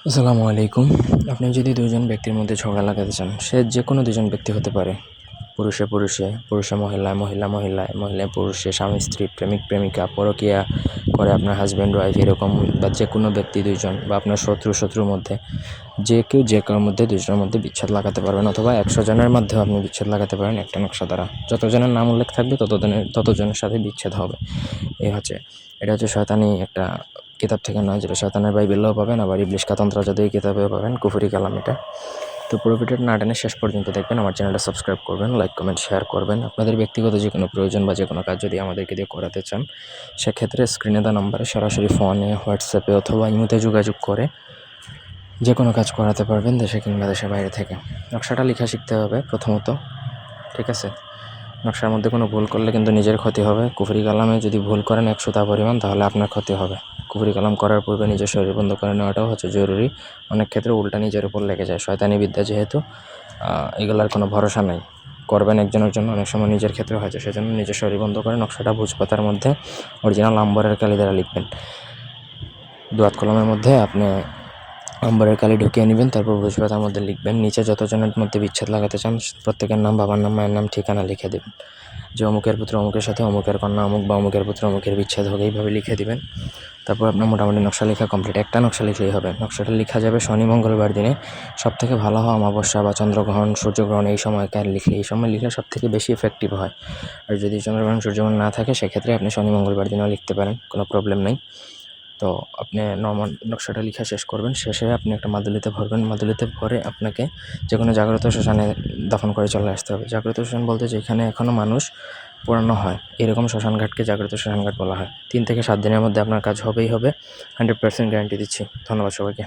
আসসালামু আলাইকুম। আপনি যদি দুজন ব্যক্তির মধ্যে ঝগড়া লাগাতে চান, সে যেকোনো দুজন ব্যক্তি হতে পারে। পুরুষে পুরুষে, পুরুষে মহিলায়, মহিলা মহিলায়, মহিলায় পুরুষে, স্বামী স্ত্রী, প্রেমিক প্রেমিকা, পরকীয়া করে আপনার হাজব্যান্ড ওয়াইফ এরকম, বা যেকোনো ব্যক্তি দুইজন, বা আপনার শত্রুর মধ্যে যে কেউ যে কারোর মধ্যে দুজনের মধ্যে বিচ্ছেদ লাগাতে পারবেন, অথবা 100 জনের মধ্যেও আপনি বিচ্ছেদ লাগাতে পারেন একটা নকশা দ্বারা। যতজনের নাম উল্লেখ থাকবে ততজনের সাথে বিচ্ছেদ হবে। এটা হচ্ছে শয়তানি একটা কিতাব থেকে নয়, যেটা শয়তানের বাইবেলেও পাবেন, আবার ইবলিশ কাতন্ত্র জাতীয় কিতাবেও পাবেন, কুফরি কালাম এটা। তো পুরো ভিডিওটা না টেনে শেষ পর্যন্ত দেখবেন। আমার চ্যানেলটা সাবস্ক্রাইব করবেন, লাইক কমেন্ট শেয়ার করবেন। আপনাদের ব্যক্তিগত যে কোনো প্রয়োজন বা যে কোনো কাজ যদি আমাদেরকে দিয়ে করাতে চান, সেক্ষেত্রে স্ক্রিনে দেওয়া নাম্বারে সরাসরি ফোনে, হোয়াটসঅ্যাপে অথবা ইমোতে যোগাযোগ করে যে কোনো কাজ করাতে পারবেন, দেশে কিংবা দেশের বাইরে থেকে। নকশাটা লেখা শিখতে হবে প্রথমত, ঠিক আছে? নকশার মধ্যে কোনো ভুল করলে কিন্তু নিজের ক্ষতি হবে। কুফরি কালামে যদি ভুল করেন 100টা পরিমাণ, তাহলে আপনার ক্ষতি হবে। কুফরি কালাম করার পূর্বে নিজের শরীর বন্ধ করে নেওয়াটাও হচ্ছে জরুরি। অনেক ক্ষেত্রে উল্টা নিজের উপর লেগে যায়। শয়তানি বিদ্যা যেহেতু, এগুলার কোনো ভরসা নাই। করবেন একজনের জন্য, অনেক সময় নিজের ক্ষেত্রে হয়েছে। সেজন্য নিজের শরীর বন্ধ করে নকশাটা ভোজপাতার মধ্যে অরিজিনাল আম্বরের কালি দ্বারা লিখবেন। দোয়াত কলমের মধ্যে আপনি আম্বরের কালি ঢুকিয়ে নেবেন, তারপর ভোজপাতার মধ্যে লিখবেন। নিচে যতজনের মধ্যে বিচ্ছেদ লাগাতে চান প্রত্যেকের নাম, বাবার নাম, মায়ের নাম, ঠিকানা লিখে দেবেন। যে অমুকের পুত্র অমুকের সাথে অমুকের কন্যা অমুক, বা অমুকের পুত্র অমুকের বিচ্ছেদ হবে, এইভাবে লিখে দিবেন। তারপর আপনার মোটামুটি নকশা লেখা কমপ্লিট। একটা নকশা লিখলেই হবে। নকশাটা লেখা যাবে শনি মঙ্গলবার দিনে। সবথেকে ভালো হয় অমাবস্যা বা চন্দ্রগ্রহণ, সূর্যগ্রহণ এই সময়কার লিখলে। এই সময় লিখলে সবথেকে বেশি এফেক্টিভ হয়। আর যদি চন্দ্রগ্রহণ সূর্যগ্রহণ না থাকে, সেক্ষেত্রে আপনি শনি মঙ্গলবার দিনেও লিখতে পারেন, কোনো প্রবলেম নেই। তো আপনি নর্মাল নকশাটা লেখা শেষ করবেন। শেষে আপনি একটা মাদুলিতে ভরবেন। মাদুলিতে ভরে আপনাকে যে কোনো জাগ্রত শ্মশানে দাফন করে চলে আসতে হবে। জাগ্রত শ্মশান বলতে যেখানে এখনও মানুষ পোড়ানো হয়, এরকম শ্মশানঘাটকে জাগ্রত শ্মশানঘাট বলা হয়। 3 থেকে 7 দিনের মধ্যে আপনার কাজ হবেই হবে, 100% গ্যারান্টি দিচ্ছি। ধন্যবাদ সবাইকে।